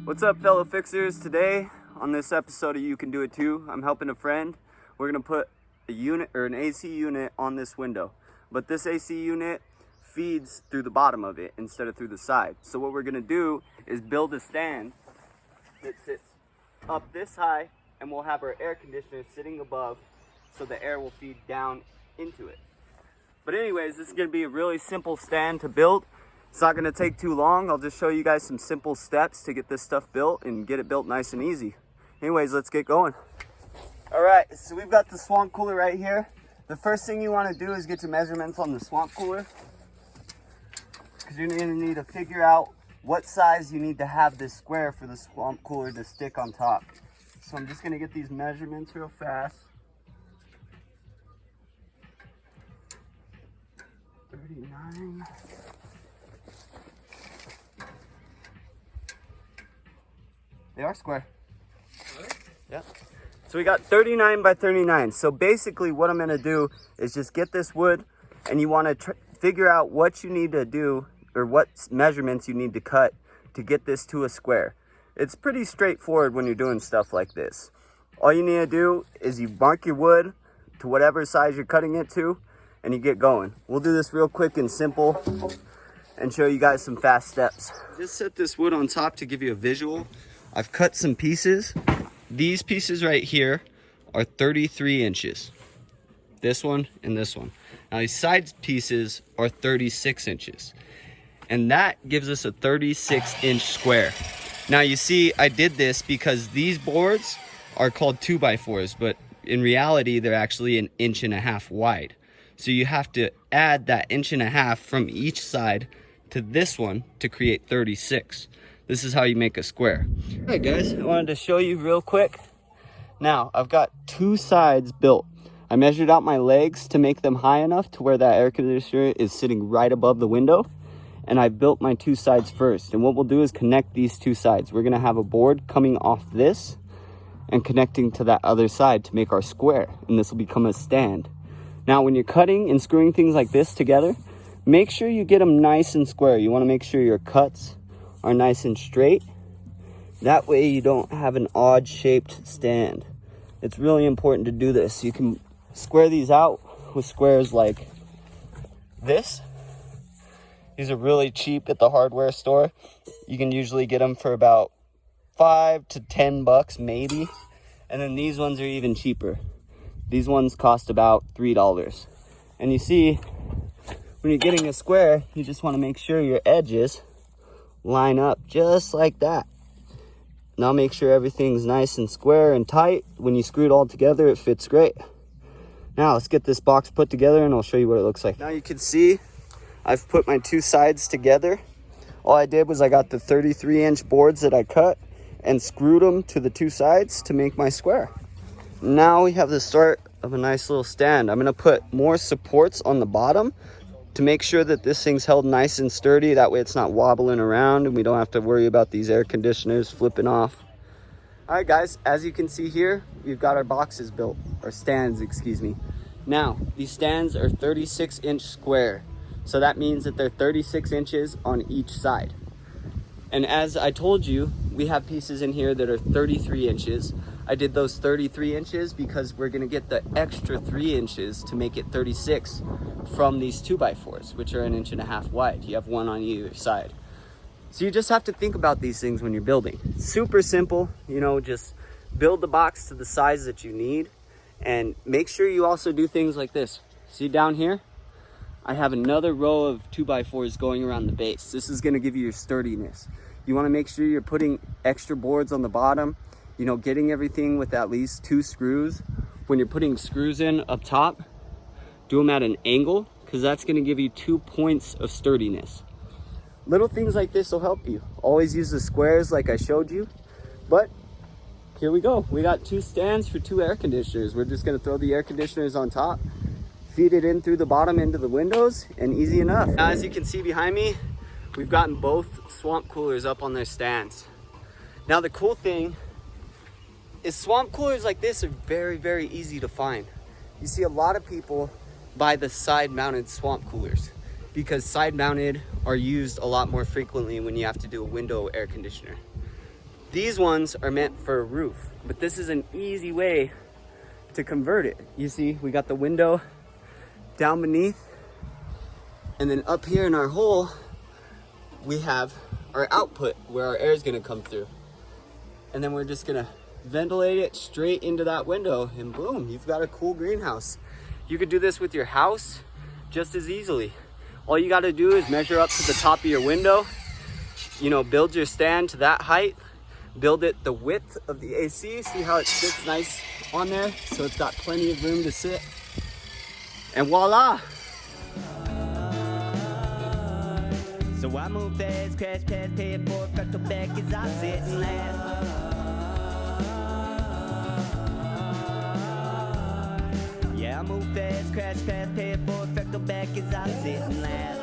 What's up, fellow fixers? Today on this episode of You Can Do It Too, I'm helping a friend. We're gonna put a unit or an AC unit on this window, but this AC unit feeds through the bottom of it instead of through the side. So what we're gonna do is build a stand that sits up this high, and we'll have our air conditioner sitting above so the air will feed down into it. But anyways, this is gonna be a really simple stand to build. It's not gonna take too long. I'll just show you guys some simple steps to get this stuff built and get it built nice and easy. Anyways, let's get going. All right, so we've got the swamp cooler right here. The first thing you wanna do is get your measurements on the swamp cooler, because you're gonna need to figure out what size you need to have this square for the swamp cooler to stick on top. So I'm just gonna get these measurements real fast. 39. They are square. Yeah. So we got 39 by 39. So basically what I'm gonna do is just get this wood, and you wanna figure out what you need to do or what measurements you need to cut to get this to a square. It's pretty straightforward when you're doing stuff like this. All you need to do is you mark your wood to whatever size you're cutting it to, and you get going. We'll do this real quick and simple and show you guys some fast steps. Just set this wood on top to give you a visual. I've cut some pieces. These pieces right here are 33 inches. This one and this one. Now these side pieces are 36 inches. And that gives us a 36-inch square. Now you see, I did this because these boards are called 2x4s, but in reality, they're actually 1.5 inches wide. So you have to add that 1.5 inches from each side to this one to create 36. This is how you make a square. All right, guys, I wanted to show you real quick. Now, I've got two sides built. I measured out my legs to make them high enough to where that air conditioner is sitting right above the window. And I built my two sides first. And what we'll do is connect these two sides. We're gonna have a board coming off this and connecting to that other side to make our square. And this will become a stand. Now, when you're cutting and screwing things like this together, make sure you get them nice and square. You wanna make sure your cuts are nice and straight. That way you don't have an odd shaped stand. It's really important to do this. You can square these out with squares like this. These are really cheap at the hardware store. You can usually get them for about $5 to $10 maybe. And then these ones are even cheaper. These ones cost about $3. And you see, when you're getting a square, you just want to make sure your edges line up just like that. Now make sure everything's nice and square and tight. When you screw it all together, it fits great. Now let's get this box put together and I'll show you what it looks like. Now you can see I've put my two sides together. All I did was I got the 33-inch boards that I cut and screwed them to the two sides to make my square. Now we have the start of a nice little stand. I'm gonna put more supports on the bottom to make sure that this thing's held nice and sturdy. That way it's not wobbling around and we don't have to worry about these air conditioners flipping off. All right, guys, as you can see here, we've got our boxes built, or stands, excuse me. Now, these stands are 36-inch square. So that means that they're 36 inches on each side. And as I told you, we have pieces in here that are 33 inches. I did those 33 inches because we're gonna get the extra 3 inches to make it 36 from these 2x4s, which are 1.5 inches wide. You have one on either side. So you just have to think about these things when you're building. Super simple, you know, just build the box to the size that you need, and make sure you also do things like this. See down here? I have another row of 2x4s going around the base. This is gonna give you your sturdiness. You wanna make sure you're putting extra boards on the bottom, you know, getting everything with at least 2 screws. When you're putting screws in up top, do them at an angle, because that's gonna give you 2 points of sturdiness. Little things like this will help you. Always use the squares like I showed you, but here we go. We got 2 stands for 2 air conditioners. We're just gonna throw the air conditioners on top, feed it in through the bottom into the windows, and easy enough. Now, as you can see behind me, we've gotten both swamp coolers up on their stands. Now the cool thing is swamp coolers like this are very, very easy to find. You see a lot of people buy the side mounted swamp coolers because side mounted are used a lot more frequently when you have to do a window air conditioner. These ones are meant for a roof, but this is an easy way to convert it. You see, we got the window down beneath, and then up here in our hole, we have our output where our air is gonna come through. And then we're just gonna ventilate it straight into that window, and boom, you've got a cool greenhouse. You could do this with your house just as easily. All you gotta do is measure up to the top of your window, you know, build your stand to that height, build it the width of the AC, see how it sits nice on there, so it's got plenty of room to sit. And voila! So I move fast, crash past, pay it for fractal back as I sit and laugh. Yeah, I move fast, crash past, pay it for fractal back as I sit and laugh.